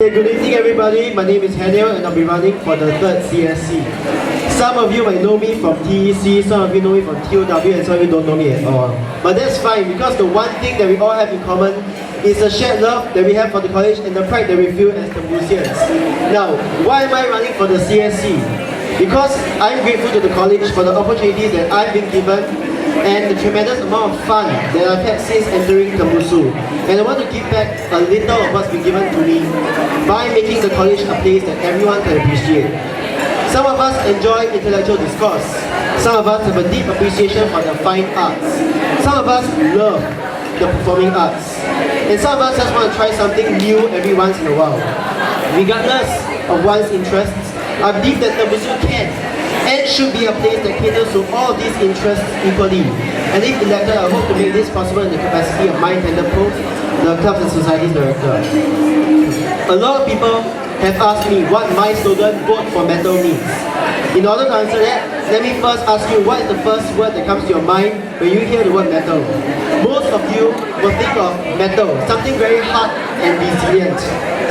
Good evening everybody, my name is Haniel and I'll be running for the 3rd CSC. Some of you might know me from TEC, some of you know me from TOW and some of you don't know me at all. But that's fine because the one thing that we all have in common is the shared love that we have for the college and the pride that we feel as Tembusians. Now, why am I running for the CSC? Because I'm grateful to the college for the opportunities that I've been given and the tremendous amount of fun that I've had since entering Tembusu. And I want to give back a little of what's been given to me by making the college a place that everyone can appreciate. Some of us enjoy intellectual discourse. Some of us have a deep appreciation for the fine arts. Some of us love the performing arts. And some of us just want to try something new every once in a while. Regardless of one's interests, I believe that Tembusu can and should be a place that caters to all of these interests equally. And if elected, I hope to make this possible in the capacity of my intended post, the Clubs and Societies Director. A lot of people have asked me what my slogan, "Vote for Metal," means. In order to answer that, let me first ask you what is the first word that comes to your mind when you hear the word metal. Most of you will think of metal, something very hard and resilient.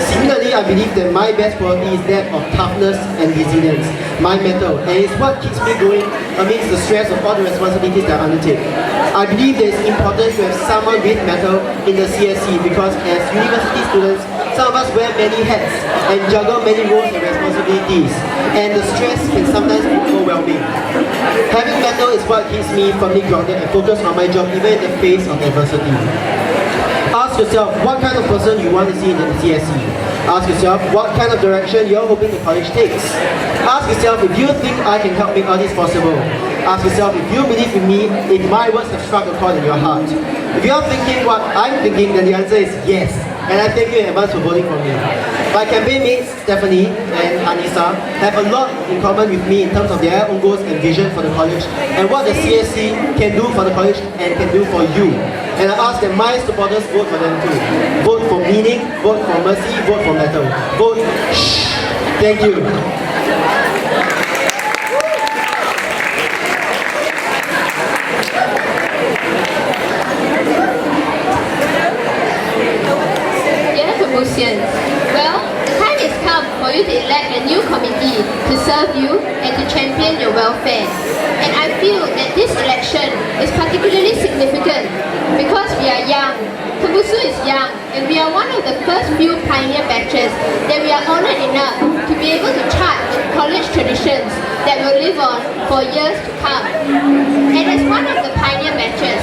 Similarly, I believe that my best quality is that of toughness and resilience, my metal, and it's what keeps me going amidst the stress of all the responsibilities that I undertake. I believe that it's important to have someone with metal in the CSC because as university students, some of us wear many hats and juggle many roles and responsibilities, and the stress can sometimes be overwhelming. Having metal is what keeps me firmly grounded and focused on my job even in the face of adversity. Ask yourself what kind of person you want to see in the CSC. Ask yourself what kind of direction you're hoping the college takes. Ask yourself if you think I can help make all this possible. Ask yourself if you believe in me, if my words have struck a chord in your heart. If you're thinking what I'm thinking, then the answer is yes. And I thank you in advance for voting for me. My campaign mates, Stephanie and Hanisah, have a lot in common with me in terms of their own goals and vision for the college and what the CSC can do for the college and can do for you. And I ask that my supporters vote for them too. Vote for meaning, vote for mercy, vote for metal. Vote shh. Thank you. Well, the time has come for you to elect a new committee to serve you and to champion your welfare. And I feel that this election is particularly significant because we are young. Tembusu is young and we are one of the first few pioneer batches that we are honoured enough to be able to charge college traditions that will live on for years to come. And as one of the pioneer batches,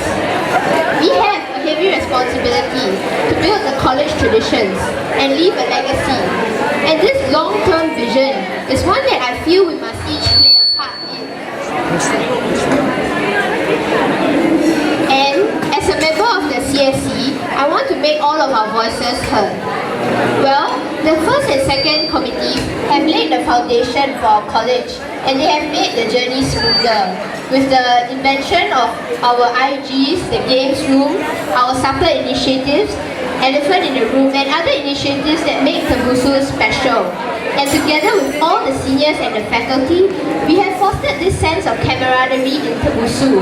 we have a heavy responsibility to build the college traditions and leave a legacy. And this long-term vision is one that I feel we must each play a part in. And as a member of the CSC, I want to make all of our voices heard. Well, the first and second committees have laid the foundation for our college and they have made the journey smoother with the invention of our IGs, the games room, our supper initiatives, elephant in the room and other initiatives that make Tembusu special. And together with all the seniors and the faculty, we have fostered this sense of camaraderie in Tembusu.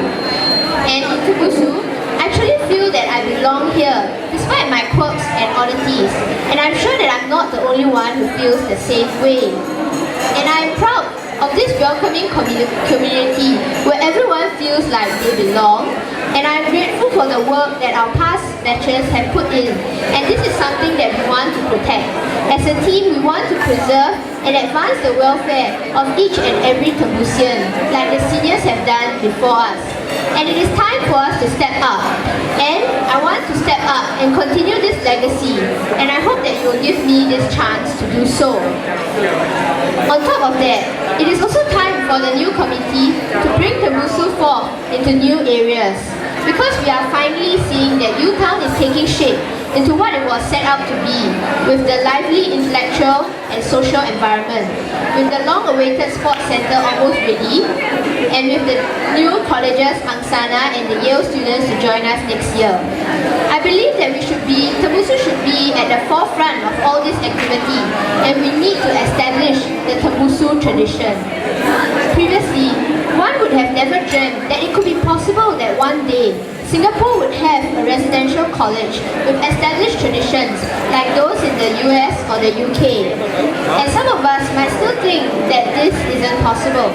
And in Tembusu, I truly feel that I belong here despite my quirks and oddities. And I'm sure that I'm not the only one who feels the same way. And I'm proud of this welcoming community where everyone feels like they belong, and I'm grateful for the work that our past batches have put in, and this is something that we want to protect. As a team, we want to preserve and advance the welfare of each and every Tembusian, like the seniors have done before us. And it is time for us to step up, and I want to step up and continue this legacy, and I hope that you will give me this chance to do so. On top of that, it is also time for the new committee to bring Tembusu forth into new areas, because we are finally seeing that U-Town is taking shape into what it was set out to be, with the lively intellectual and social environment, with the long-awaited sports centre almost ready, and with the new colleges, Angsana and the Yale students to join us next year. I believe that Tembusu should be at the forefront of all this activity, and we need to establish the Tembusu tradition. Previously, one would have never dreamt that it could be possible that one day Singapore would have a residential college with established traditions like those in the US or the UK. And some of us might still think that this isn't possible.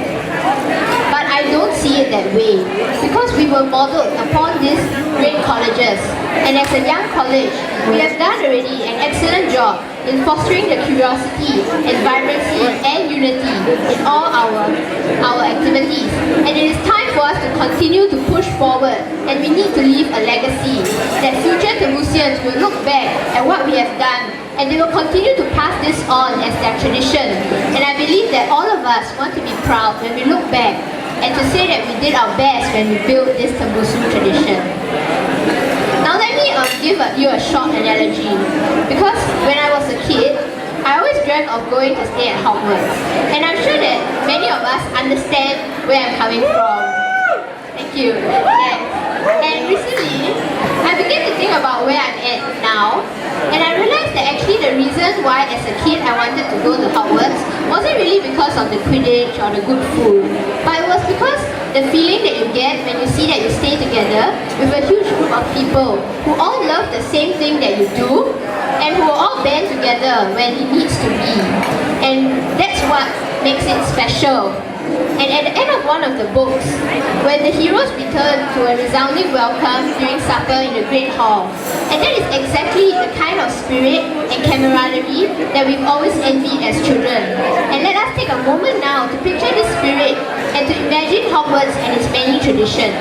But I don't see it that way, because we were modeled upon these great colleges, and as a young college, we have done already an excellent job in fostering the curiosity and vibrancy and unity in all our activities. And it is time for us to continue to push forward, and we need to leave a legacy that future Tembusians will look back at what we have done, and they will continue to pass this on as their tradition. And I believe that all of us want to be proud when we look back and to say that we did our best when we built this Tembusu tradition. Now let me give you a short analogy. Because when I was a kid, I always dreamt of going to stay at Hogwarts. And I'm sure that many of us understand where I'm coming from. Thank you. Yes. And recently, I began to think about where I'm at now, and I realized that actually the reason why as a kid I wanted to go to Hogwarts wasn't really because of the Quidditch or the good food, but it was because the feeling that you get when you see that you stay together with a huge group of people who all love the same thing that you do, and who all band together when it needs to be. And that's what makes it special. And at the end of one of the books, when the heroes return to a resounding welcome during supper in the Great Hall, and that is exactly the kind of spirit and camaraderie that we've always envied as children. And let us take a moment now to picture this spirit and to imagine Hogwarts and its many traditions.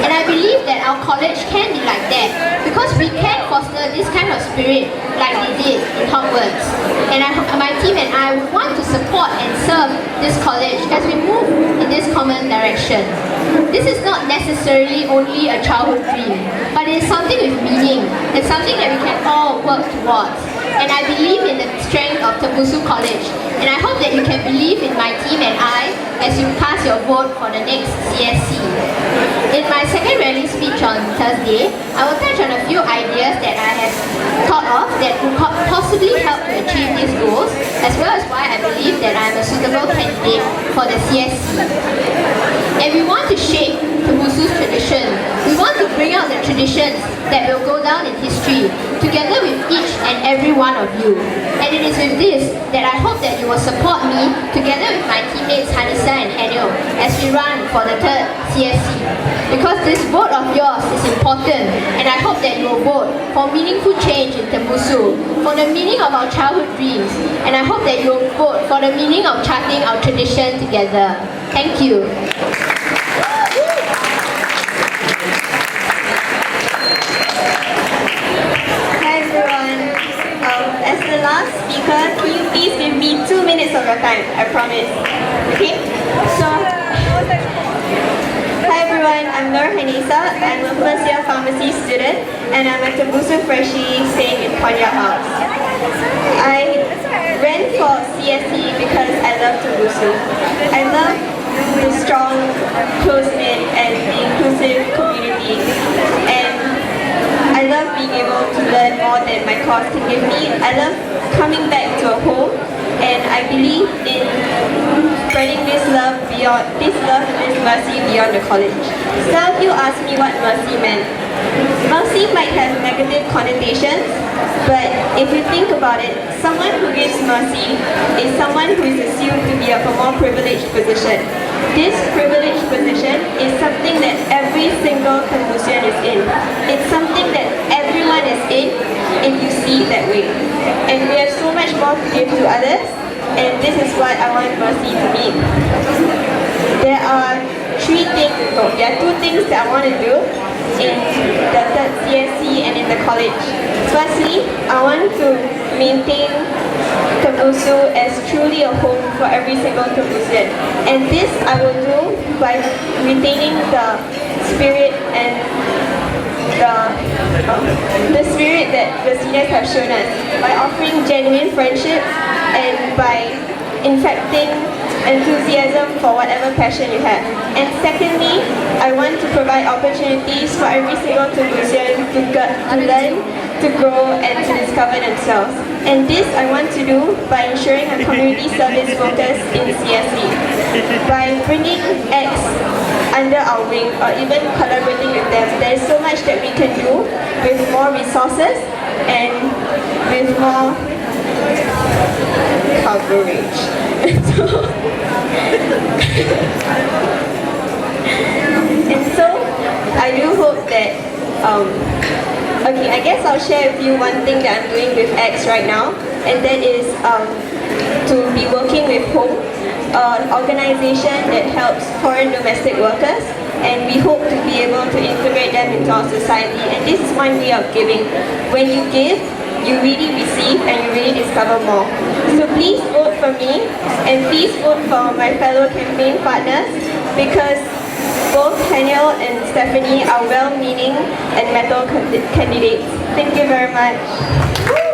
And I believe that our college can be like that, because we can foster this kind of spirit like they did in Hogwarts. And my team and I would want to support and serve this college as we move in this common direction. This is not necessarily only a childhood dream, but it is something with meaning. It's something that we can all work towards. And I believe in the strength of Tembusu College. And I hope that you can believe in my team and I as you cast your vote for the next CSC. In my second rally speech on Thursday, I will touch on a few ideas that I have thought of that would possibly help to achieve these goals, as well as why I believe that I am a suitable candidate for the CSC. And we want to shape Tembusu's tradition. We want to bring out the traditions that will go down in history, together with each and every one of you. And it is with this that I hope that you will support me, together with my teammates Hanisah and Haniel, as we run for the third CSC. Because this vote of yours is important, and I hope that you will vote for meaningful change in Tembusu, for the meaning of our childhood dreams, and I hope that you will vote for the meaning of charting our tradition together. Thank you. As the last speaker, can you please give me 2 minutes of your time? I promise. Okay? So, hi everyone, I'm Hanisah. I'm a first year pharmacy student, and I'm a Tembusu freshie staying in Konya House. I ran for CSC because I love Tembusu. I love the strong, close-knit, and the inclusive community. And I love being able to learn more than my course can give me. I love coming back to a home, and I believe in spreading this love and this mercy beyond the college. Some of you asked me what mercy meant. Mercy might have negative connotations, but if you think about it, someone who gives mercy is someone who is assumed to be of a more privileged position. This privileged position is something that every single Tembusian is in. It's something that everyone is in if you see it that way. And we have so much more to give to others, and this is what I want mercy to mean. There are two things that I want to do in the third CSC and in the college. Firstly, I want to maintain Tembusu as truly a home for every single Tembusian. And this I will do by retaining the spirit and the spirit that the seniors have shown us, by offering genuine friendship and by infecting enthusiasm for whatever passion you have. And secondly, I want to provide opportunities for every single Tembusian to learn to grow and to discover themselves. And this I want to do by ensuring a community service focus in CSC. By bringing X under our wing or even collaborating with them, there is so much that we can do with more resources and with more coverage. And so I do hope that okay, I guess I'll share with you one thing that I'm doing with X right now, and that is to be working with HOME, an organization that helps foreign domestic workers, and we hope to be able to integrate them into our society. And this is one way of giving. When you give, you really receive and you really discover more. So please vote for me, and please vote for my fellow campaign partners, because both Haniel and Stephanie are well-meaning and mettle candidates. Thank you very much.